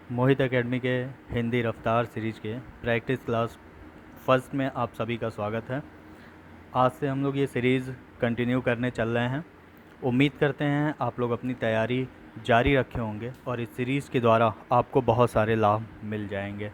मोहित academy के हिंदी रफ्तार series के प्रैक्टिस क्लास फर्स्ट में आप सभी का स्वागत है। आज से हम लोग ये सीरीज़ कंटिन्यू करने चल रहे हैं। उम्मीद करते हैं आप लोग अपनी तैयारी जारी रखे होंगे और इस सीरीज़ के द्वारा आपको बहुत सारे लाभ मिल जाएंगे।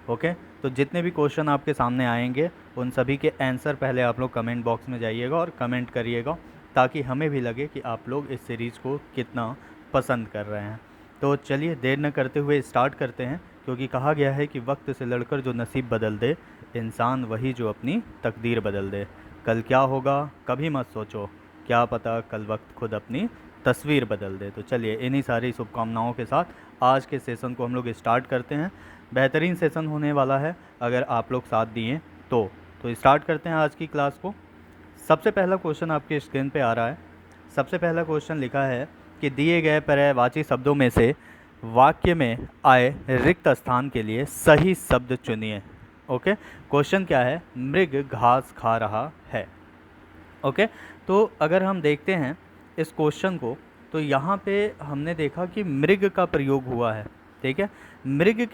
ओके, तो जितने भी क्वेश्चन आपके सामने आएंगे उन सभी के आंसर पहले आप लोग कमेंट बॉक्स में जाइएगा और कमेंट करिएगा, ताकि हमें भी लगे कि आप लोग इस सीरीज़ को कितना पसंद कर रहे हैं। तो चलिए देर न करते हुए स्टार्ट करते हैं, क्योंकि कहा गया है कि वक्त से लड़कर जो नसीब बदल दे, इंसान वही जो अपनी तकदीर बदल दे। कल क्या होगा कभी मत सोचो, क्या पता कल वक्त खुद अपनी तस्वीर बदल दे। तो चलिए इन्हीं सारी शुभकामनाओं के साथ आज के सेशन को हम लोग स्टार्ट करते हैं। बेहतरीन सेशन होने वाला है अगर आप लोग साथ दिए तो स्टार्ट करते हैं आज की क्लास को। सबसे पहला क्वेश्चन आपके स्क्रीन पे आ रहा है। सबसे पहला क्वेश्चन लिखा है कि दिए गए पर्यायवाची शब्दों में से वाक्य में आए रिक्त स्थान के लिए सही शब्द चुनिए। ओके, क्वेश्चन क्या है? मृग घास खा रहा है। ओके, तो अगर हम देखते हैं इस क्वेश्चन को, तो यहाँ पे हमने देखा कि मृग का प्रयोग हुआ है। ठीक है, मृग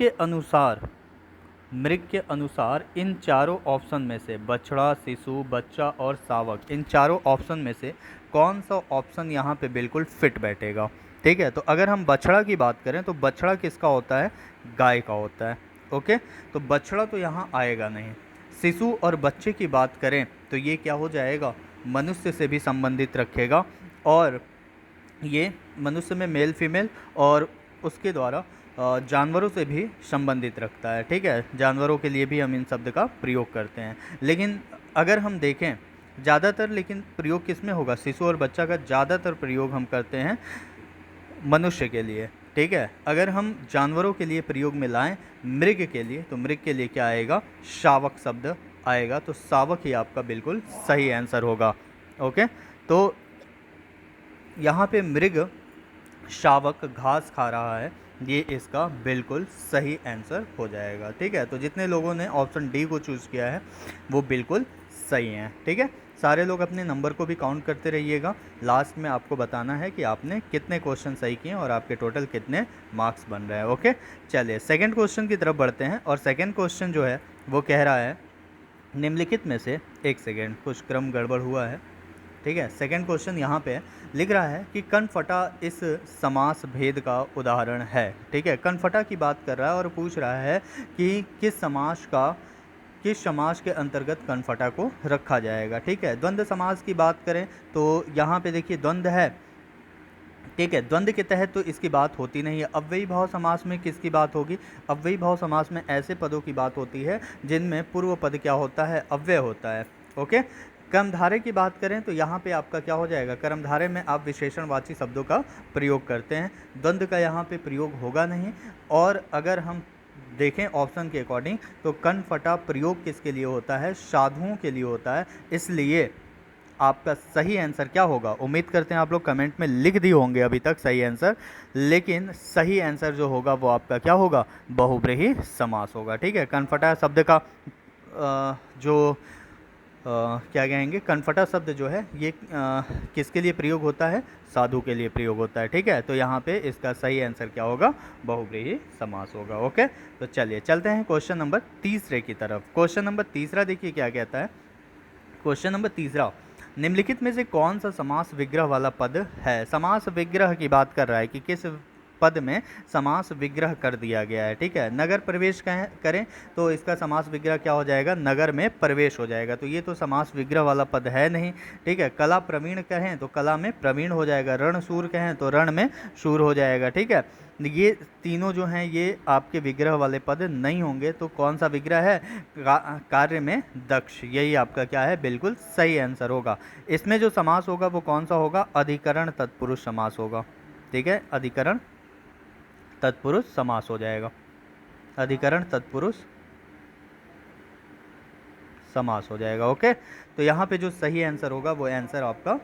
के अनुसार इन चारों ऑप्शन में से बछड़ा, शिशु, बच्चा और शावक, इन चारों ऑप्शन में से कौन सा ऑप्शन यहाँ पे बिल्कुल फिट बैठेगा? ठीक है, तो अगर हम बछड़ा की बात करें तो बछड़ा किसका होता है? गाय का होता है। ओके, तो बछड़ा तो यहाँ आएगा नहीं। शिशु और बच्चे की बात करें तो ये क्या हो जाएगा? मनुष्य से भी संबंधित रखेगा, और ये मनुष्य में मेल फीमेल और उसके द्वारा जानवरों से भी संबंधित रखता है। ठीक है, जानवरों के लिए भी हम इन शब्द का प्रयोग करते हैं। लेकिन अगर हम देखें ज़्यादातर, लेकिन प्रयोग किस में होगा? शिशु और बच्चा का ज़्यादातर प्रयोग हम करते हैं मनुष्य के लिए। ठीक है, अगर हम जानवरों के लिए प्रयोग में लाएं मृग के लिए, तो मृग के लिए क्या आएगा? शावक शब्द आएगा। तो शावक ही आपका बिल्कुल सही आंसर होगा। ओके, तो यहाँ पे मृग शावक घास खा रहा है, ये इसका बिल्कुल सही आंसर हो जाएगा। ठीक है, तो जितने लोगों ने ऑप्शन डी को चूज़ किया है वो बिल्कुल सही हैं। ठीक है, सारे लोग अपने नंबर को भी काउंट करते रहिएगा। लास्ट में आपको बताना है कि आपने कितने क्वेश्चन सही किए और आपके टोटल कितने मार्क्स बन रहे हैं। ओके, चलिए सेकंड क्वेश्चन की तरफ बढ़ते हैं। और सेकंड क्वेश्चन जो है वो कह रहा है निम्नलिखित में से, एक सेकेंड, कुछ क्रम गड़बड़ हुआ है। ठीक है, सेकंड क्वेश्चन यहाँ पे लिख रहा है कि कनफटा इस समास भेद का उदाहरण है। ठीक है, कनफटा की बात कर रहा है और पूछ रहा है कि किस समास के अंतर्गत कनफटा को रखा जाएगा। ठीक है, द्वंद्व समास की बात करें तो यहाँ पे देखिए द्वंद्व है। ठीक है, द्वंद्व के तहत तो इसकी बात होती नहीं है। अव्ययी भाव समास में किसकी बात होगी? अव्ययी भाव समास में ऐसे पदों की बात होती है जिनमें पूर्व पद क्या होता है? अव्यय होता है। ओके, कर्मधारय की बात करें तो यहाँ पे आपका क्या हो जाएगा? कर्मधारय में आप विशेषणवाची शब्दों का प्रयोग करते हैं, द्वंद्व का यहाँ पे प्रयोग होगा नहीं। और अगर हम देखें ऑप्शन के अकॉर्डिंग तो कनफटा प्रयोग किसके लिए होता है? साधुओं के लिए होता है। इसलिए आपका सही आंसर क्या होगा? उम्मीद करते हैं आप लोग कमेंट में लिख दिए होंगे अभी तक सही आंसर, लेकिन सही आंसर जो होगा वो आपका क्या होगा? बहुब्रीहि समास होगा। ठीक है, कनफटा शब्द का क्या कहेंगे, कनफटा शब्द जो है ये किसके लिए प्रयोग होता है? साधु के लिए प्रयोग होता है। ठीक है, तो यहाँ पे इसका सही आंसर क्या होगा? बहुब्रीहि समास होगा। ओके, तो चलिए चलते हैं क्वेश्चन नंबर तीसरे की तरफ। क्वेश्चन नंबर तीसरा देखिए क्या कहता है। क्वेश्चन नंबर तीसरा, निम्नलिखित में से कौन सा समास विग्रह वाला पद है? समास विग्रह की बात कर रहा है कि किस पद में समास विग्रह कर दिया गया है। ठीक है, नगर प्रवेश करें तो इसका समास विग्रह क्या हो जाएगा? नगर में प्रवेश हो जाएगा। तो ये तो समास विग्रह वाला पद है नहीं। ठीक है, कला प्रवीण कहें तो कला में प्रवीण हो जाएगा, रण शूर कहें तो रण में शूर हो जाएगा। ठीक है, ये तीनों जो हैं ये आपके विग्रह वाले पद नहीं होंगे। तो कौन सा विग्रह है? कार्य में दक्ष, यही आपका क्या है? बिल्कुल सही आंसर होगा। इसमें जो समास होगा वो कौन सा होगा? अधिकरण तत्पुरुष समास होगा। ठीक है, अधिकरण तत्पुरुष समास हो जाएगा। अधिकरण तत्पुरुष समास हो जाएगा। ओके, तो यहाँ पे जो सही आंसर होगा वो आंसर आपका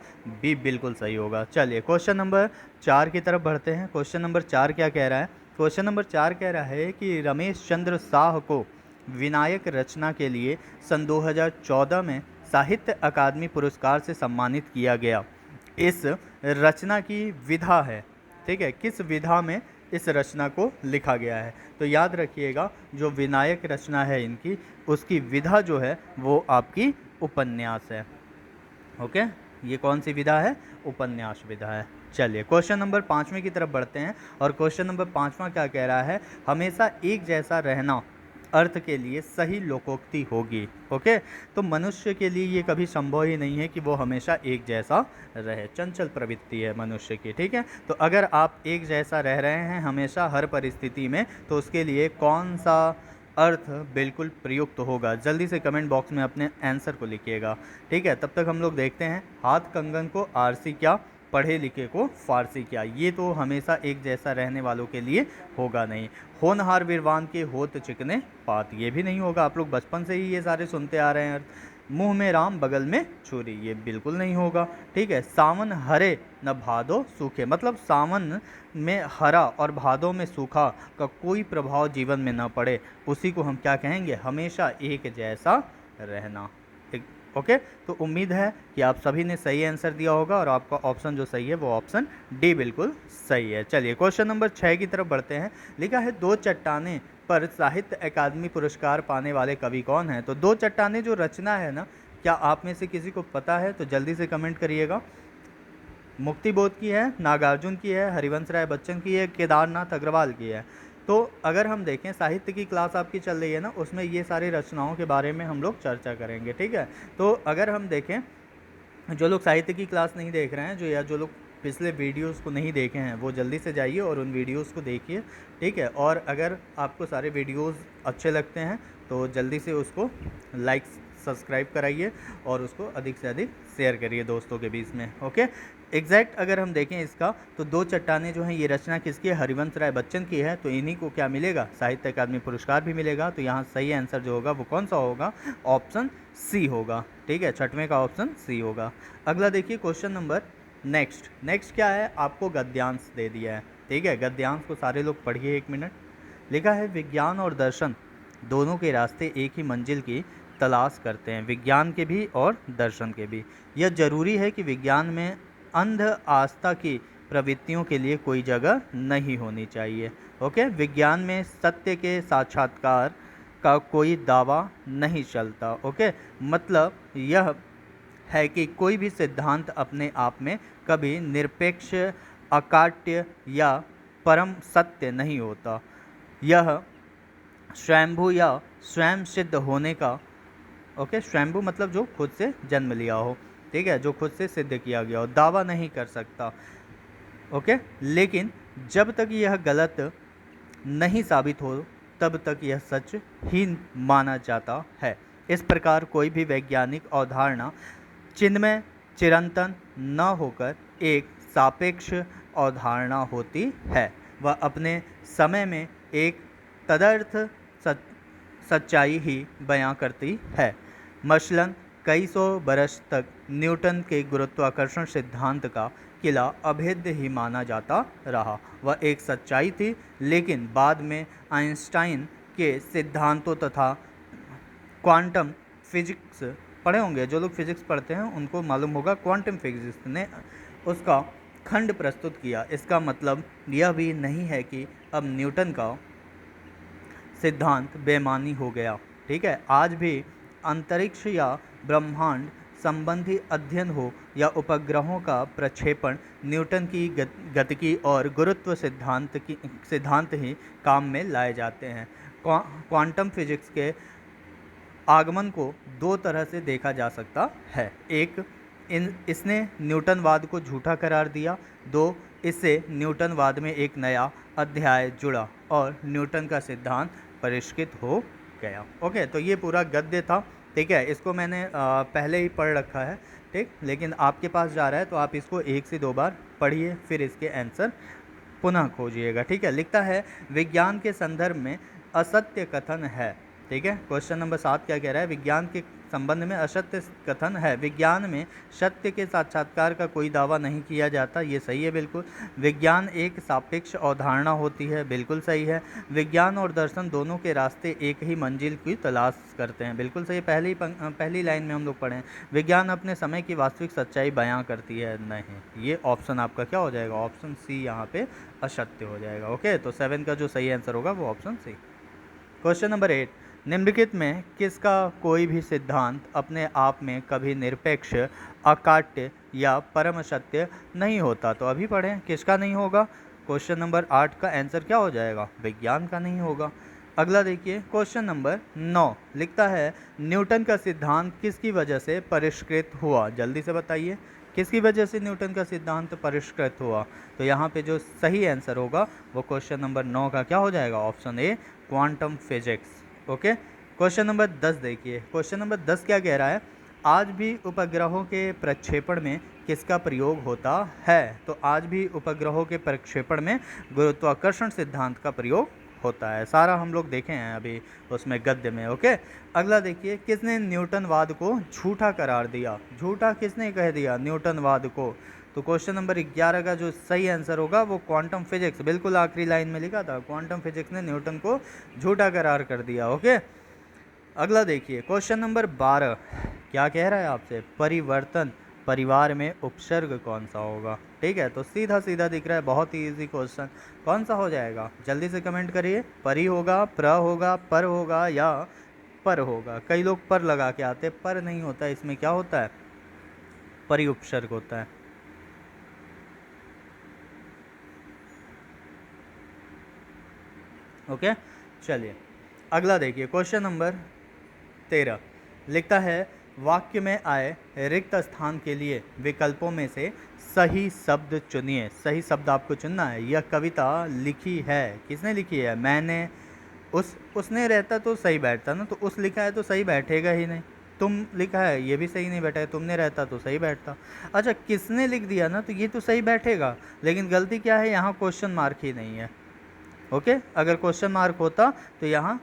बी बिल्कुल सही होगा। चलिए क्वेश्चन नंबर 4 की तरफ बढ़ते हैं। क्वेश्चन नंबर 4 क्या कह रहा है? क्वेश्चन नंबर 4 कह रहा है कि रमेश चंद्र शाह को विनायक रचना के लिए सन 2014 में साहित्य अकादमी पुरस्कार से सम्मानित किया गया। इस रचना की विधा है। ठीक है, किस विधा में इस रचना को लिखा गया है। तो याद रखिएगा, जो विनायक रचना है इनकी, उसकी विधा जो है वो आपकी उपन्यास है। ओके, ये कौन सी विधा है? उपन्यास विधा है। चलिए क्वेश्चन नंबर 5वें की तरफ बढ़ते हैं, और क्वेश्चन नंबर 5वां क्या कह रहा है? हमेशा एक जैसा रहना अर्थ के लिए सही लोकोक्ति होगी। ओके, तो मनुष्य के लिए ये कभी संभव ही नहीं है कि वो हमेशा एक जैसा रहे, चंचल प्रवृत्ति है मनुष्य की। ठीक है, तो अगर आप एक जैसा रह रहे हैं हमेशा हर परिस्थिति में, तो उसके लिए कौन सा अर्थ बिल्कुल प्रयुक्त होगा? जल्दी से कमेंट बॉक्स में अपने आंसर को लिखिएगा। ठीक है, तब तक हम लोग देखते हैं। हाथ कंगन को आरसी क्या, पढ़े लिखे को फारसी क्या, ये तो हमेशा एक जैसा रहने वालों के लिए होगा नहीं। होनहार वीरवान के होत चिकने पात, ये भी नहीं होगा। आप लोग बचपन से ही ये सारे सुनते आ रहे हैं। मुंह में राम बगल में छुरी, ये बिल्कुल नहीं होगा। ठीक है, सावन हरे न भादो सूखे, मतलब सावन में हरा और भादों में सूखा का कोई प्रभाव जीवन में न पड़े, उसी को हम क्या कहेंगे? हमेशा एक जैसा रहना। ओके, तो उम्मीद है कि आप सभी ने सही आंसर दिया होगा, और आपका ऑप्शन जो सही है वो ऑप्शन डी बिल्कुल सही है। चलिए क्वेश्चन नंबर 6 की तरफ बढ़ते हैं। लिखा है, दो चट्टाने पर साहित्य अकादमी पुरस्कार पाने वाले कवि कौन हैं? तो दो चट्टाने जो रचना है ना, क्या आप में से किसी को पता है? तो जल्दी से कमेंट करिएगा। मुक्तिबोध की है, नागार्जुन की है, हरिवंश राय बच्चन की है, केदारनाथ अग्रवाल की है। तो अगर हम देखें, साहित्य की क्लास आपकी चल रही है ना, उसमें ये सारी रचनाओं के बारे में हम लोग चर्चा करेंगे। ठीक है, तो अगर हम देखें, जो लोग साहित्य की क्लास नहीं देख रहे हैं, जो लोग पिछले वीडियोस को नहीं देखे हैं, वो जल्दी से जाइए और उन वीडियोस को देखिए। ठीक है, और अगर आपको सारे वीडियोस अच्छे लगते हैं तो जल्दी से उसको लाइक सब्सक्राइब कराइए, और उसको अधिक से अधिक शेयर करिए दोस्तों के बीच में। ओके, एग्जैक्ट अगर हम देखें इसका, तो दो चट्टानें जो हैं ये रचना किसकी है? हरिवंश राय बच्चन की है। तो इन्हीं को क्या मिलेगा? साहित्य अकादमी पुरस्कार भी मिलेगा। तो यहाँ सही आंसर जो होगा वो कौन सा होगा? ऑप्शन सी होगा। ठीक है, 6वें का ऑप्शन सी होगा। अगला देखिए क्वेश्चन नंबर नेक्स्ट क्या है? आपको गद्यांश दे दिया है। ठीक है, गद्यांश को सारे लोग पढ़िए 1 मिनट। लिखा है, विज्ञान और दर्शन दोनों के रास्ते एक ही मंजिल की तलाश करते हैं, विज्ञान के भी और दर्शन के भी। यह जरूरी है कि विज्ञान में अंध आस्था की प्रवृत्तियों के लिए कोई जगह नहीं होनी चाहिए। ओके, विज्ञान में सत्य के साक्षात्कार का कोई दावा नहीं चलता। ओके, मतलब यह है कि कोई भी सिद्धांत अपने आप में कभी निरपेक्ष, अकाट्य या परम सत्य नहीं होता। यह स्वयंभू या स्वयं सिद्ध होने का, ओके, स्वयंभू मतलब जो खुद से जन्म लिया हो, ठीक है, जो खुद से सिद्ध किया गया हो, दावा नहीं कर सकता। ओके, लेकिन जब तक यह गलत नहीं साबित हो तब तक यह सच ही माना जाता है। इस प्रकार कोई भी वैज्ञानिक अवधारणा चिन्मय चिरंतन न होकर एक सापेक्ष अवधारणा होती है। वह अपने समय में एक तदर्थ सच्चाई ही बयां करती है। मसलन कई सौ बरस तक न्यूटन के गुरुत्वाकर्षण सिद्धांत का किला अभेद्य ही माना जाता रहा। वह एक सच्चाई थी, लेकिन बाद में आइंस्टाइन के सिद्धांतों तथा क्वांटम फिजिक्स, पढ़े होंगे जो लोग फिजिक्स पढ़ते हैं उनको मालूम होगा, क्वांटम फिजिक्स ने उसका खंड प्रस्तुत किया। इसका मतलब यह भी नहीं है कि अब न्यूटन का सिद्धांत बेमानी हो गया। ठीक है, आज भी अंतरिक्ष या ब्रह्मांड संबंधी अध्ययन हो या उपग्रहों का प्रक्षेपण, न्यूटन की गतिकी और गुरुत्व सिद्धांत ही काम में लाए जाते हैं। क्वांटम फिजिक्स के आगमन को दो तरह से देखा जा सकता है। एक, इसने न्यूटनवाद को झूठा करार दिया। दो, इससे न्यूटनवाद में एक नया अध्याय जुड़ा और न्यूटन का सिद्धांत परिष्कृत हो गया। ओके, तो ये पूरा गद्य था। ठीक है, इसको मैंने पहले ही पढ़ रखा है। ठीक, लेकिन आपके पास जा रहा है तो आप इसको 1 से 2 बार पढ़िए, फिर इसके आंसर पुनः खोजिएगा। ठीक है, लिखता है, विज्ञान के संदर्भ में असत्य कथन है। ठीक है, क्वेश्चन नंबर 7 क्या कह रहा है? विज्ञान के संबंध में असत्य कथन है। विज्ञान में सत्य के साक्षात्कार का कोई दावा नहीं किया जाता, ये सही है बिल्कुल। विज्ञान एक सापेक्ष अवधारणा होती है, बिल्कुल सही है। विज्ञान और दर्शन दोनों के रास्ते एक ही मंजिल की तलाश करते हैं, बिल्कुल सही। पहली लाइन में हम लोग पढ़े हैं, विज्ञान अपने समय की वास्तविक सच्चाई बयां करती है, नहीं, ये ऑप्शन आपका क्या हो जाएगा, ऑप्शन सी यहाँ पे असत्य हो जाएगा। ओके, तो 7 का जो सही आंसर होगा वो ऑप्शन सी। क्वेश्चन नंबर 8, निम्नलिखित में किसका कोई भी सिद्धांत अपने आप में कभी निरपेक्ष, अकाट्य या परम सत्य नहीं होता। तो अभी पढ़ें किसका नहीं होगा। क्वेश्चन नंबर 8 का आंसर क्या हो जाएगा, विज्ञान का नहीं होगा। अगला देखिए, क्वेश्चन नंबर 9 लिखता है, न्यूटन का सिद्धांत किसकी वजह से परिष्कृत हुआ। जल्दी से बताइए, किसकी वजह से न्यूटन का सिद्धांत परिष्कृत हुआ। तो यहाँ पे जो सही आंसर होगा वो क्वेश्चन नंबर 9 का क्या हो जाएगा, option A, quantum physics. Okay, question number 10 देखिए, क्वेश्चन नंबर 10 क्या कह रहा है, आज भी उपग्रहों के प्रक्षेपण में किसका प्रयोग होता है। तो आज भी उपग्रहों के प्रक्षेपण में गुरुत्वाकर्षण सिद्धांत का प्रयोग होता है, सारा हम लोग देखे हैं अभी उसमें गद्य में। ओके, अगला देखिए, किसने न्यूटनवाद को झूठा करार दिया। झूठा किसने कह दिया न्यूटनवाद को। तो क्वेश्चन नंबर 11 का जो सही आंसर होगा वो क्वांटम फिजिक्स, बिल्कुल आखिरी लाइन में लिखा था, क्वांटम फिजिक्स ने न्यूटन को झूठा करार कर दिया। ओके, अगला देखिए, क्वेश्चन नंबर 12 क्या कह रहा है आपसे, परिवर्तन परिवार में उपसर्ग कौन सा होगा। ठीक है, तो सीधा सीधा दिख रहा है, बहुत ही इजी क्वेश्चन, कौन सा हो जाएगा, जल्दी से कमेंट करिए। परि होगा, प्र होगा, पर होगा या पर होगा। कई लोग पर लगा के आते, पर नहीं होता है, इसमें क्या होता है, परि उपसर्ग होता है। ओके, चलिए अगला देखिए, क्वेश्चन नंबर 13 लिखता है, वाक्य में आए रिक्त स्थान के लिए विकल्पों में से सही शब्द चुनिए। सही शब्द आपको चुनना है। यह कविता लिखी है, किसने लिखी है, मैंने, उसने रहता तो सही बैठता ना, तो उस लिखा है तो सही बैठेगा ही नहीं। तुम लिखा है, ये भी सही नहीं बैठा है, तुमने रहता तो सही बैठता। अच्छा, किसने लिख दिया ना, तो ये तो सही बैठेगा, लेकिन गलती क्या है, यहाँ क्वेश्चन मार्क ही नहीं है। ओके, अगर क्वेश्चन मार्क होता तो यहाँ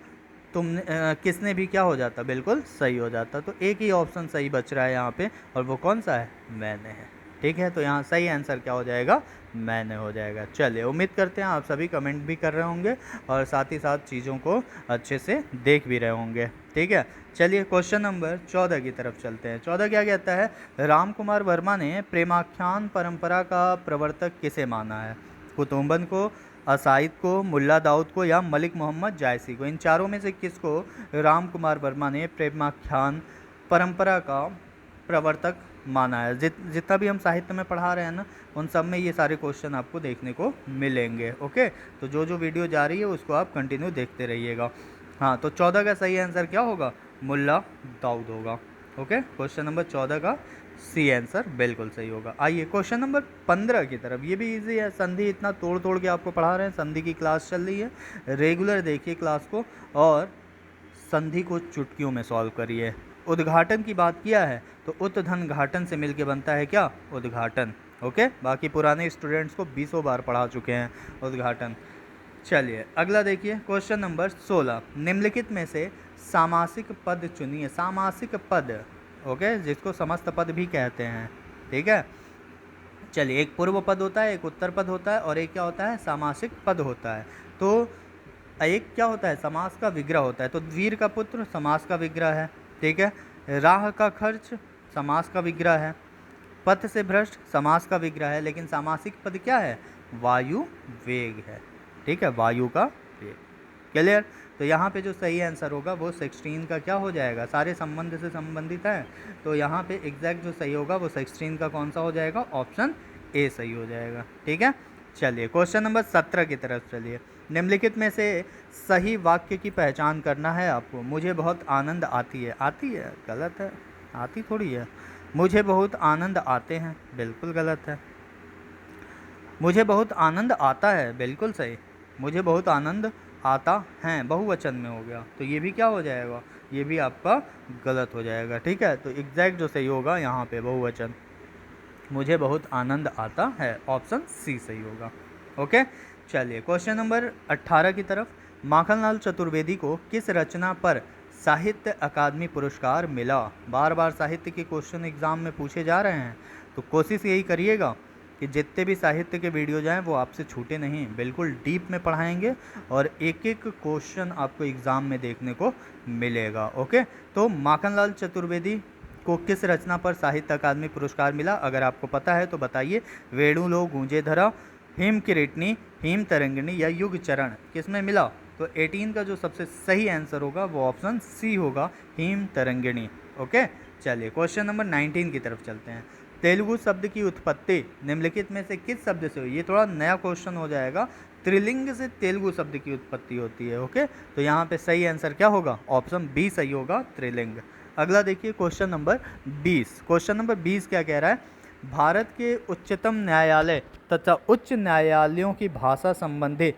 तुमने किसने भी क्या हो जाता, बिल्कुल सही हो जाता। तो एक ही ऑप्शन सही बच रहा है यहाँ पे, और वो कौन सा है, मैंने है। ठीक है, तो यहाँ सही आंसर क्या हो जाएगा, मैंने हो जाएगा। चलिए, उम्मीद करते हैं आप सभी कमेंट भी कर रहे होंगे और साथ ही साथ चीज़ों को अच्छे से देख भी रहे होंगे। ठीक है, चलिए क्वेश्चन नंबर 14 की तरफ चलते हैं। 14 क्या कहता है, राम कुमार वर्मा ने प्रेमाख्यान परंपरा का प्रवर्तक किसे माना है। कुतुम्बन को, असाइद को, मुल्ला दाऊद को या मलिक मोहम्मद जायसी को। इन चारों में से किसको राम कुमार वर्मा ने प्रेमाख्यान परंपरा का प्रवर्तक माना है। जितना भी हम साहित्य में पढ़ा रहे हैं ना, उन सब में ये सारे क्वेश्चन आपको देखने को मिलेंगे। ओके, तो जो जो वीडियो जा रही है उसको आप कंटिन्यू देखते रहिएगा। हाँ, तो 14 का सही आंसर क्या होगा, मुल्ला दाऊद होगा। ओके, क्वेश्चन नंबर 14 का सी आंसर बिल्कुल सही होगा। आइए क्वेश्चन नंबर 15 की तरफ, ये भी इजी है, संधि इतना तोड़ तोड़ के आपको पढ़ा रहे हैं, संधि की क्लास चल रही है, रेगुलर देखिए क्लास को और संधि को चुटकियों में सॉल्व करिए। उद्घाटन की बात किया है तो उत्धन घाटन से मिलके बनता है क्या, उद्घाटन। ओके, बाकी पुराने स्टूडेंट्स को 20 बार पढ़ा चुके हैं उद्घाटन। चलिए अगला देखिए, क्वेश्चन नंबर 16, निम्नलिखित में से सामासिक पद चुनिए। सामासिक पद, ओके, जिसको समस्त पद भी कहते हैं। ठीक है, चलिए, एक पूर्व पद होता है, एक उत्तर पद होता है और एक क्या होता है, सामासिक पद होता है। तो एक क्या होता है, समास का विग्रह होता है। तो वीर का पुत्र समास का विग्रह है। ठीक है, राह का खर्च समास का विग्रह है, पथ से भ्रष्ट समास का विग्रह है, लेकिन सामासिक पद क्या है, वायु वेग है। ठीक है, वायु का वेग। क्लियर, तो यहाँ पे जो सही आंसर होगा वो 16 का क्या हो जाएगा, सारे संबंध से संबंधित है, तो यहाँ पे एग्जैक्ट जो सही होगा वो 16 का कौन सा हो जाएगा, ऑप्शन ए सही हो जाएगा। ठीक है, चलिए क्वेश्चन नंबर 17 की तरफ चलिए। निम्नलिखित में से सही वाक्य की पहचान करना है आपको। मुझे बहुत आनंद आती है, आती है गलत है, आती थोड़ी है। मुझे बहुत आनंद आते हैं, बिल्कुल गलत है। मुझे बहुत आनंद आता है, बिल्कुल सही। मुझे बहुत आनंद आता है बहुवचन में हो गया, तो ये भी क्या हो जाएगा, ये भी आपका गलत हो जाएगा। ठीक है, तो एग्जैक्ट जो सही होगा यहाँ पे बहुवचन, मुझे बहुत आनंद आता है, ऑप्शन सी सही होगा। ओके, चलिए क्वेश्चन नंबर 18 की तरफ। माखनलाल चतुर्वेदी को किस रचना पर साहित्य अकादमी पुरस्कार मिला? बार बार साहित्य के क्वेश्चन एग्ज़ाम में पूछे जा रहे हैं, तो कोशिश यही करिएगा कि जितने भी साहित्य के वीडियो जाएँ वो आपसे छूटे नहीं, बिल्कुल डीप में पढ़ाएंगे और एक एक क्वेश्चन आपको एग्ज़ाम में देखने को मिलेगा। ओके, तो माखनलाल चतुर्वेदी को किस रचना पर साहित्य अकादमी पुरस्कार मिला? अगर आपको पता है तो बताइए। वेणुलो गूंजे धरा, हिम किरीटनी, हिम तरंगिणी या युग चरण, किस में मिला? तो 18 का जो सबसे सही आंसर होगा वो ऑप्शन सी होगा, हिम तरंगिणी। ओके, चलिए क्वेश्चन नंबर 19 की तरफ चलते हैं। तेलुगु शब्द की उत्पत्ति निम्नलिखित में से किस शब्द से हुई? ये थोड़ा नया क्वेश्चन हो जाएगा। त्रिलिंग से तेलुगु शब्द की उत्पत्ति होती है। ओके, तो यहाँ पे सही आंसर क्या होगा? ऑप्शन बी सही होगा, त्रिलिंग। अगला देखिए क्वेश्चन नंबर 20। क्वेश्चन नंबर 20 क्या कह रहा है? भारत के उच्चतम न्यायालय तथा उच्च न्यायालयों की भाषा संबंधी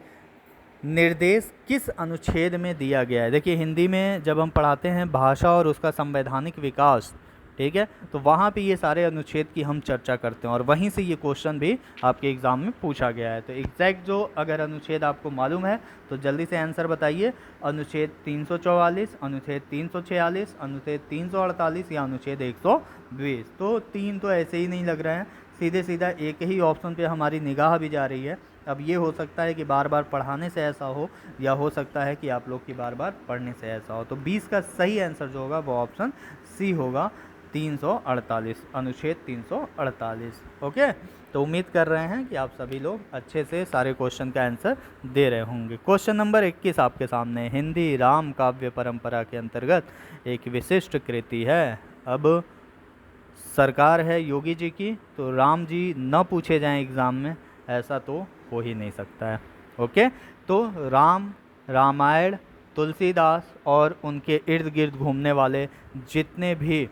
निर्देश किस अनुच्छेद में दिया गया है? देखिए हिंदी में जब हम पढ़ाते हैं भाषा और उसका संवैधानिक विकास, ठीक है, तो वहाँ पे ये सारे अनुच्छेद की हम चर्चा करते हैं और वहीं से ये क्वेश्चन भी आपके एग्ज़ाम में पूछा गया है। तो एग्जैक्ट जो अगर अनुच्छेद आपको मालूम है तो जल्दी से आंसर बताइए। अनुच्छेद 344, अनुच्छेद 346, अनुच्छेद 348 या अनुच्छेद 120? तो 3 तो ऐसे ही नहीं लग रहे हैं, सीधे सीधा एक ही ऑप्शन पे हमारी निगाह भी जा रही है। अब ये हो सकता है कि बार बार पढ़ाने से ऐसा हो, या हो सकता है कि आप लोग की बार बार पढ़ने से ऐसा हो। तो 20 का सही आंसर जो होगा वो ऑप्शन सी होगा, 348, अनुच्छेद 348। ओके, तो उम्मीद कर रहे हैं कि आप सभी लोग अच्छे से सारे क्वेश्चन का आंसर दे रहे होंगे। क्वेश्चन नंबर 21 आपके सामने। हिंदी राम काव्य परंपरा के अंतर्गत एक विशिष्ट कृति है। अब सरकार है योगी जी की, तो राम जी न पूछे जाएं एग्ज़ाम में, ऐसा तो हो ही नहीं सकता है। ओके, तो राम, रामायण, तुलसीदास और उनके इर्द गिर्द घूमने वाले जितने भी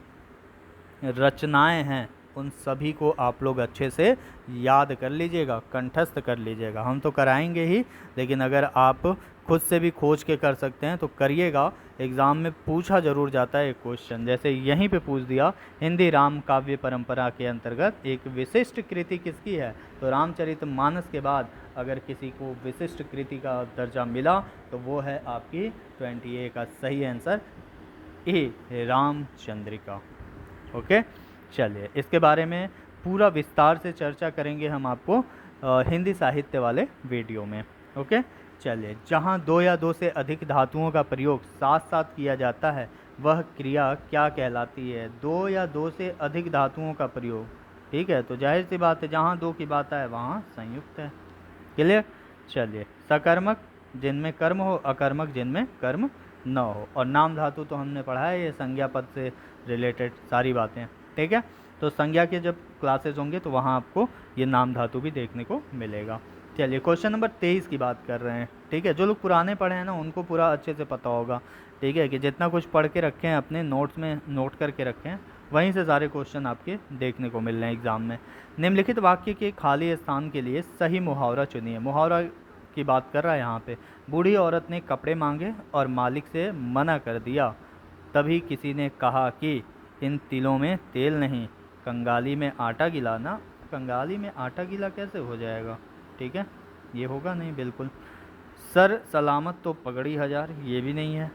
रचनाएं हैं उन सभी को आप लोग अच्छे से याद कर लीजिएगा, कंठस्थ कर लीजिएगा। हम तो कराएंगे ही, लेकिन अगर आप खुद से भी खोज के कर सकते हैं तो करिएगा। एग्ज़ाम में पूछा जरूर जाता है एक क्वेश्चन, जैसे यहीं पे पूछ दिया, हिंदी राम काव्य परंपरा के अंतर्गत एक विशिष्ट कृति किसकी है? तो रामचरितमानस के बाद अगर किसी को विशिष्ट कृति का दर्जा मिला तो वो है आपकी 20A का सही आंसर ए, रामचंद्रिका। ओके, चलिए इसके बारे में पूरा विस्तार से चर्चा करेंगे हम आपको हिंदी साहित्य वाले वीडियो में। ओके, चलिए, जहाँ दो या दो से अधिक धातुओं का प्रयोग साथ साथ किया जाता है वह क्रिया क्या कहलाती है? दो या दो से अधिक धातुओं का प्रयोग, ठीक है, तो जाहिर सी बात है जहाँ दो की बात है वहाँ संयुक्त है। क्लियर? चलिए, सकर्मक जिनमें कर्म हो, अकर्मक जिनमें कर्म न हो, और नाम धातु तो हमने पढ़ा है, ये संज्ञा पद से रिलेटेड सारी बातें, ठीक है। तो संज्ञा के जब क्लासेस होंगे तो वहाँ आपको ये नाम धातु भी देखने को मिलेगा। चलिए क्वेश्चन नंबर 23 की बात कर रहे हैं, ठीक है। जो लोग पुराने पढ़े हैं ना उनको पूरा अच्छे से पता होगा, ठीक है, कि जितना कुछ पढ़ के रखे हैं अपने नोट्स में नोट करके रखे हैं वहीं से सारे क्वेश्चन आपके देखने को मिल रहे हैं एग्जाम में। निम्नलिखित वाक्य के खाली स्थान के लिए सही मुहावरा चुनिए। मुहावरा की बात कर रहा है यहाँ पे। बूढ़ी औरत ने कपड़े मांगे और मालिक से मना कर दिया, तभी किसी ने कहा कि इन तिलों में तेल नहीं, कंगाली में आटा गिला ना। कंगाली में आटा गिला कैसे हो जाएगा, ठीक है, ये होगा नहीं बिल्कुल। सर सलामत तो पगड़ी हजार, ये भी नहीं है,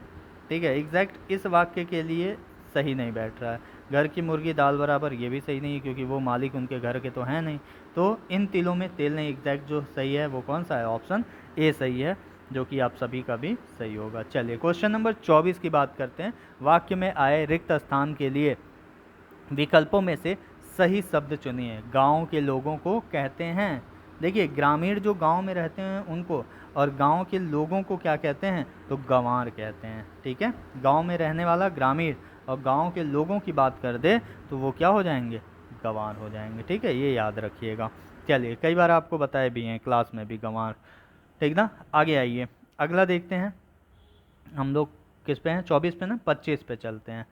ठीक है, एग्जैक्ट इस वाक्य के लिए सही नहीं बैठ रहा है। घर की मुर्गी दाल बराबर, ये भी सही नहीं है क्योंकि वो मालिक उनके घर के तो हैं नहीं। तो इन तिलों में तेल नहीं, एग्जैक्ट जो सही है वो कौन सा है? ऑप्शन ए सही है, जो कि आप सभी का भी सही होगा। चलिए क्वेश्चन नंबर 24 की बात करते हैं। वाक्य में आए रिक्त स्थान के लिए विकल्पों में से सही शब्द चुनिए। गांव के लोगों को कहते हैं, देखिए ग्रामीण जो गांव में रहते हैं उनको, और गांव के लोगों को क्या कहते हैं? तो गंवार कहते हैं, ठीक है। गांव में रहने वाला ग्रामीण और गांव के लोगों की बात कर दे तो वो क्या हो जाएंगे? गंवार हो जाएंगे, ठीक है, ये याद रखिएगा। चलिए कई बार आपको बताए भी हैं क्लास में भी गंवार, ठीक ना। आगे आइए, अगला देखते हैं हम लोग किस पे हैं? 24 पे ना, 25 पे चलते हैं।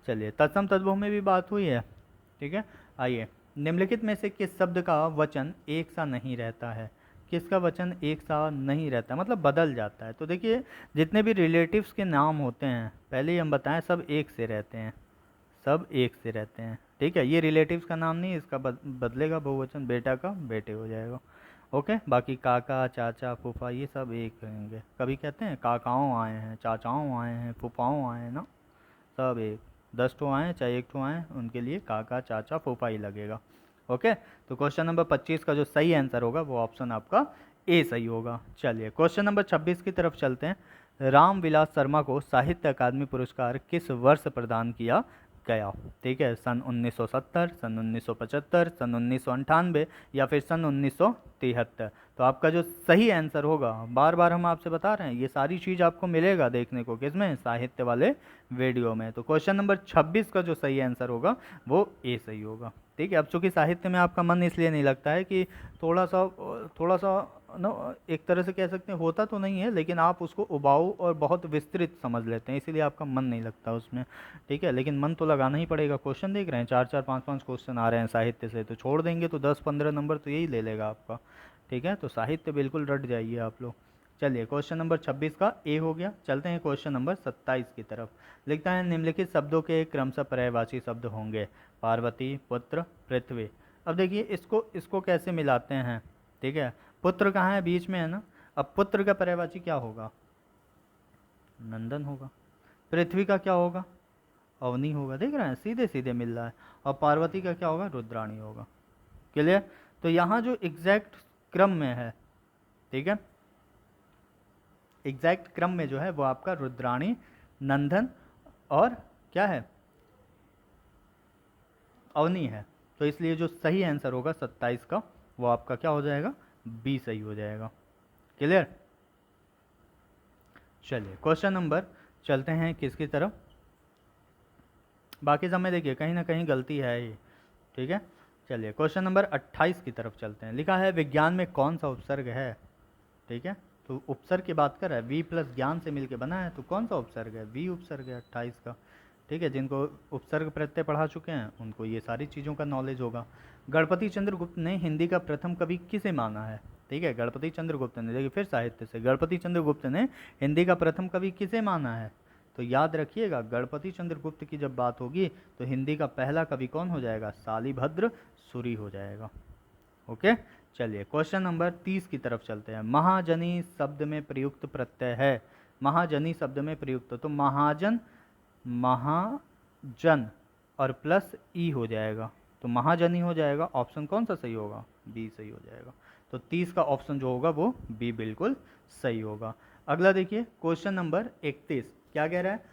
चलिए तत्सम तद्भव में भी बात हुई है, ठीक है। आइए, निम्नलिखित में से किस शब्द का वचन एक सा नहीं रहता है? किसका वचन एक सा नहीं रहता, मतलब बदल जाता है? तो देखिए जितने भी रिलेटिव्स के नाम होते हैं पहले ही हम बताएं सब एक से रहते हैं, सब एक से रहते हैं, ठीक है। ये रिलेटिव्स का नाम नहीं, इसका बदलेगा बहुवचन, बेटा का बेटे हो जाएगा। ओके, बाकी काका चाचा फूफा ये सब एक रहेंगे। कभी कहते हैं काकाओं आए हैं, चाचाओं आए हैं, फूफाओं आए हैं ना, सब एक, 10 ठो आए चाहे 1 ठो आए, उनके लिए काका चाचा फूफा ही लगेगा। ओके, तो क्वेश्चन नंबर 25 का जो सही आंसर होगा वो ऑप्शन आपका ए सही होगा। चलिए क्वेश्चन नंबर 26 की तरफ चलते हैं। रामविलास शर्मा को साहित्य अकादमी पुरस्कार किस वर्ष प्रदान किया गया? ठीक है, सन 1970, सन 1975, सन 1998 या फिर सन 1973। तो आपका जो सही आंसर होगा, बार बार हम आपसे बता रहे हैं, ये सारी चीज़ आपको मिलेगा देखने को किसमें, साहित्य वाले वीडियो में। तो क्वेश्चन नंबर 26 का जो सही आंसर होगा वो ए सही होगा। ठीक है, अब चूंकि साहित्य में आपका मन इसलिए नहीं लगता है कि थोड़ा सा ना, एक तरह से कह सकते हैं, होता तो नहीं है लेकिन आप उसको उबाऊ और बहुत विस्तृत समझ लेते हैं, इसीलिए आपका मन नहीं लगता उसमें। ठीक है, लेकिन मन तो लगाना ही पड़ेगा। क्वेश्चन देख रहे हैं, 4 4 5 5 क्वेश्चन आ रहे हैं साहित्य से, तो छोड़ देंगे तो 10 15 नंबर तो यही ले लेगा आपका। ठीक है, तो साहित्य बिल्कुल रट जाइए आप लोग। चलिए क्वेश्चन नंबर 26 का ए हो गया। चलते हैं क्वेश्चन नंबर 27 की तरफ। लिखता है निम्नलिखित शब्दों के क्रमशः पर्यायवाची शब्द होंगे? पार्वती, पुत्र, पृथ्वी। अब देखिए इसको इसको कैसे मिलाते हैं। ठीक है, पुत्र कहाँ है, बीच में है ना। अब पुत्र का पर्यायवाची क्या होगा? नंदन होगा। पृथ्वी का क्या होगा? अवनी होगा। देख रहे हैं, सीधे सीधे मिल रहा है। और पार्वती का क्या होगा? रुद्राणी होगा। क्लियर? तो यहाँ जो एग्जैक्ट क्रम में है, ठीक है, एग्जैक्ट क्रम में जो है वो आपका रुद्राणी, नंदन और क्या है, अवनी है। तो इसलिए जो सही आंसर होगा 27 का वो आपका क्या हो जाएगा? बी सही हो जाएगा। क्लियर? चलिए क्वेश्चन नंबर चलते हैं किसकी तरफ। बाकी सब में देखिए कहीं ना कहीं गलती है ही। ठीक है, चलिए क्वेश्चन नंबर 28 की तरफ चलते हैं। लिखा है विज्ञान में कौन सा उपसर्ग है? ठीक है, तो उपसर्ग की बात कर रहा है, वी प्लस ज्ञान से मिलके बना है, तो कौन सा उपसर्ग है? वी उपसर्ग है 28 का। ठीक है, जिनको उपसर्ग प्रत्यय पढ़ा चुके हैं उनको ये सारी चीज़ों का नॉलेज होगा। गणपति चंद्र गुप्त ने हिंदी का प्रथम कवि किसे माना है? ठीक है, गणपति चंद्र गुप्त ने, देखिए फिर साहित्य से, गणपति चंद्र गुप्त ने हिंदी का प्रथम कवि किसे माना है? तो याद रखिएगा, गणपति चंद्र गुप्त की जब बात होगी तो हिंदी का पहला कवि कौन हो जाएगा? शालिभद्र सूरी हो जाएगा। ओके, चलिए क्वेश्चन नंबर 30 की तरफ चलते हैं। महाजनी शब्द में प्रयुक्त प्रत्यय है। महाजनी शब्द में प्रयुक्त, तो महाजन, महाजन और प्लस ई हो जाएगा, तो महाजनी हो जाएगा। ऑप्शन कौन सा सही होगा? बी सही हो जाएगा। तो 30 का ऑप्शन जो होगा वो बी बिल्कुल सही होगा। अगला देखिए क्वेश्चन नंबर 31 क्या कह रहा है?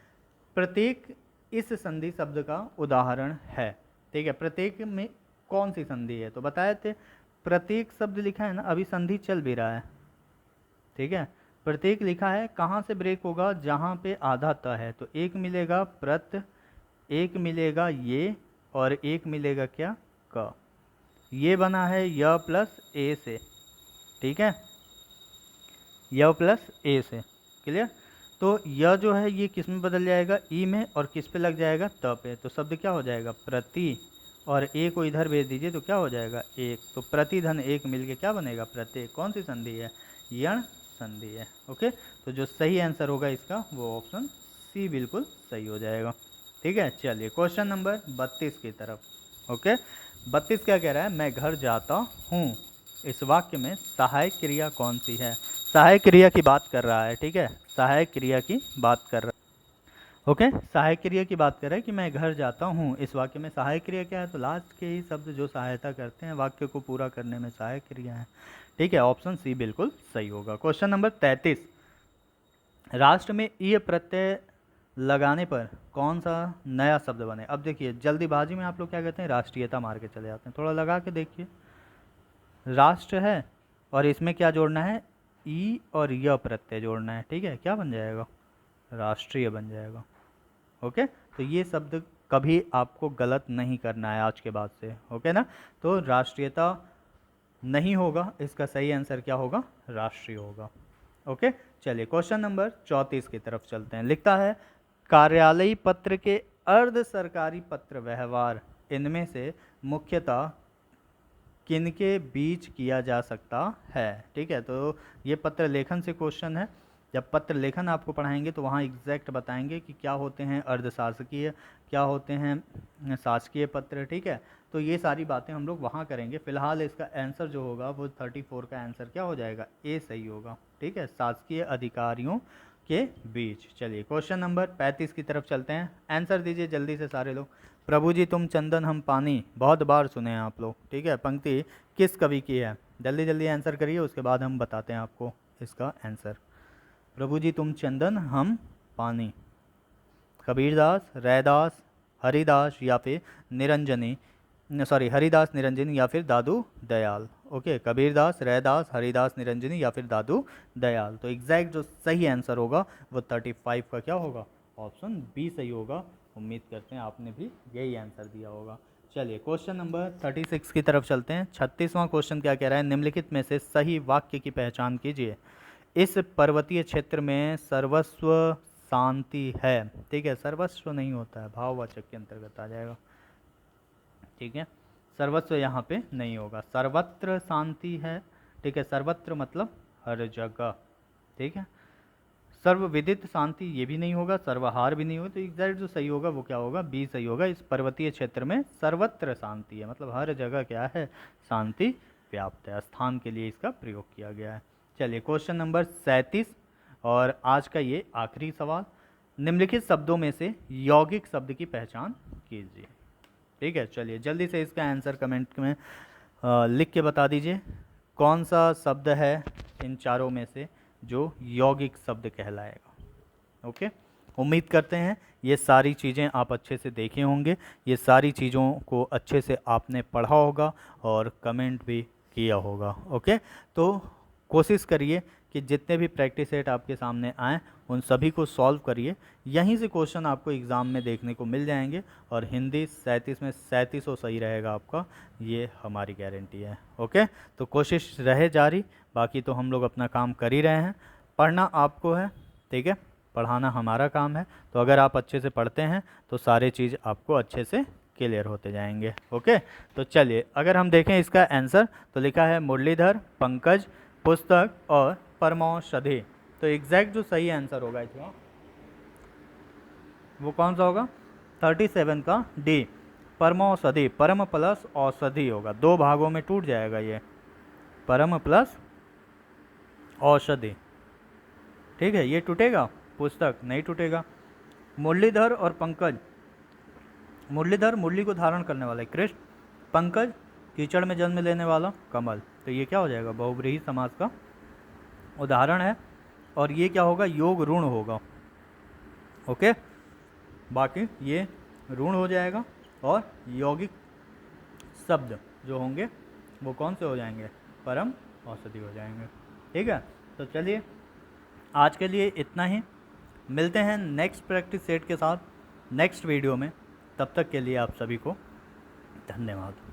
प्रत्येक इस संधि शब्द का उदाहरण है। ठीक है, प्रत्येक में कौन सी संधि है? तो बताए थे प्रत्येक शब्द लिखा है ना, अभी संधि चल भी रहा है। ठीक है, प्रत्येक लिखा है, कहाँ से ब्रेक होगा? जहाँ पे आधा त है, तो एक मिलेगा प्रत, एक मिलेगा ये, और एक मिलेगा क्या? क। ये बना है य प्लस ए से। ठीक है, य प्लस ए से। क्लियर? तो य जो है ये किस में बदल जाएगा? ई में, और किस पे लग जाएगा? त पे। तो शब्द क्या हो जाएगा? प्रति, और ए को इधर भेज दीजिए तो क्या हो जाएगा? एक। तो प्रति धन एक मिलके क्या बनेगा? प्रत्येक। कौन सी संधि है? यण संधि है। ओके, तो जो सही आंसर होगा इसका वो ऑप्शन सी बिल्कुल सही हो जाएगा। ठीक है, चलिए क्वेश्चन नंबर 32 की तरफ। ओके, 32 क्या कह रहा है? मैं घर जाता हूँ, इस वाक्य में सहायक क्रिया कौन सी है? सहायक क्रिया की बात कर रहा है। ठीक है, सहायक क्रिया की बात कर रहा है। ओके, सहायक क्रिया की बात कर रहा है कि मैं घर जाता हूँ, इस वाक्य में सहायक क्रिया क्या है? तो लास्ट के ही शब्द जो सहायता करते हैं वाक्य को पूरा करने में सहायक क्रिया है। ठीक है, ऑप्शन सी बिल्कुल सही होगा। क्वेश्चन नंबर 33, राष्ट्र में ईय प्रत्यय लगाने पर कौन सा नया शब्द बने? अब देखिए जल्दीबाजी में आप लोग क्या कहते हैं? राष्ट्रीयता मार के चले जाते हैं। थोड़ा लगा के देखिए, राष्ट्र है और इसमें क्या जोड़ना है? ई और य प्रत्यय जोड़ना है। ठीक है, क्या बन जाएगा? राष्ट्रीय बन जाएगा। ओके, तो ये शब्द कभी आपको गलत नहीं करना है आज के बाद से। ओके ना, तो राष्ट्रीयता नहीं होगा, इसका सही आंसर क्या होगा? राष्ट्रीय होगा। ओके, चलिए क्वेश्चन नंबर 34 की तरफ चलते हैं। लिखता है कार्यालयी पत्र के अर्ध सरकारी पत्र व्यवहार इनमें से मुख्यतः किनके बीच किया जा सकता है? ठीक है, तो ये पत्र लेखन से क्वेश्चन है। जब पत्र लेखन आपको पढ़ाएंगे तो वहाँ एग्जैक्ट बताएंगे कि क्या होते हैं अर्धशासकीय, क्या होते हैं शासकीय पत्र। ठीक है, तो ये सारी बातें हम लोग वहाँ करेंगे। फिलहाल इसका आंसर जो होगा वो 34 का आंसर क्या हो जाएगा? ए सही होगा। ठीक है, शासकीय अधिकारियों के बीच। चलिए क्वेश्चन नंबर 35 की तरफ चलते हैं। आंसर दीजिए जल्दी से सारे लोग। प्रभु जी तुम चंदन हम पानी, बहुत बार सुने हैं आप लोग, ठीक है। पंक्ति किस कवि की है? जल्दी जल्दी आंसर करिए, उसके बाद हम बताते हैं आपको इसका आंसर। प्रभु जी तुम चंदन हम पानी, कबीरदास, रैदास, हरिदास या फिर निरंजनी, सॉरी हरिदास निरंजनी या फिर दादू दयाल। ओके, कबीरदास, रैदास, हरिदास निरंजनी या फिर दादू दयाल। तो एग्जैक्ट जो सही आंसर होगा वो 35 का क्या होगा? ऑप्शन बी सही होगा। उम्मीद करते हैं आपने भी यही आंसर दिया होगा। चलिए क्वेश्चन नंबर 36 की तरफ चलते हैं। 36वां क्वेश्चन क्या कह रहा है? निम्नलिखित में से सही वाक्य की पहचान कीजिए। इस पर्वतीय क्षेत्र में सर्वस्व शांति है। ठीक है, सर्वस्व नहीं होता है, भाववाचक के अंतर्गत आ जाएगा। ठीक है, सर्वस्व यहाँ पे नहीं होगा, सर्वत्र शांति है। ठीक है, सर्वत्र मतलब हर जगह। ठीक है, सर्वविदित शांति ये भी नहीं होगा, सर्वहार भी नहीं होगा। तो एग्जैक्ट जो सही होगा वो क्या होगा? बी सही होगा। इस पर्वतीय क्षेत्र में सर्वत्र शांति है, मतलब हर जगह क्या है? शांति व्याप्त है। स्थान के लिए इसका प्रयोग किया गया है। चलिए क्वेश्चन नंबर 37 और आज का ये आखिरी सवाल। निम्नलिखित शब्दों में से यौगिक शब्द की पहचान कीजिए। ठीक है, चलिए जल्दी से इसका आंसर कमेंट में लिख के बता दीजिए। कौन सा शब्द है इन चारों में से जो यौगिक शब्द कहलाएगा? ओके, उम्मीद करते हैं ये सारी चीज़ें आप अच्छे से देखे होंगे, ये सारी चीज़ों को अच्छे से आपने पढ़ा होगा और कमेंट भी किया होगा। ओके, तो कोशिश करिए कि जितने भी प्रैक्टिस सेट आपके सामने आएँ उन सभी को सॉल्व करिए। यहीं से क्वेश्चन आपको एग्ज़ाम में देखने को मिल जाएंगे और हिंदी 37 में 37 सही रहेगा आपका, ये हमारी गारंटी है। ओके, तो कोशिश रहे जारी, बाकी तो हम लोग अपना काम कर ही रहे हैं। पढ़ना आपको है, ठीक है, पढ़ाना हमारा काम है। तो अगर आप अच्छे से पढ़ते हैं तो सारे चीज़ आपको अच्छे से क्लियर होते जाएंगे। ओके, तो चलिए अगर हम देखें इसका आंसर तो लिखा है मुरलीधर, पंकज, पुस्तक और परमौषधि। तो एग्जैक्ट जो सही आंसर होगा इसका वो कौन सा होगा? 37 का डी, परमौषधि। परम प्लस औषधि होगा, दो भागों में टूट जाएगा ये, परम प्लस औषधि। ठीक है, ये टूटेगा, पुस्तक नहीं टूटेगा। मुरलीधर और पंकज, मुरलीधर मुरली को धारण करने वाला कृष्ण, पंकज कीचड़ में जन्म लेने वाला कमल। तो ये क्या हो जाएगा? बहुब्रीहि समास का उदाहरण है। और ये क्या होगा? योग ऋण होगा। ओके, बाकी ये ऋण हो जाएगा और यौगिक शब्द जो होंगे वो कौन से हो जाएंगे? परम औषधि हो जाएंगे। ठीक है, तो चलिए आज के लिए इतना ही। मिलते हैं नेक्स्ट प्रैक्टिस सेट के साथ नेक्स्ट वीडियो में। तब तक के लिए आप सभी को धन्यवाद।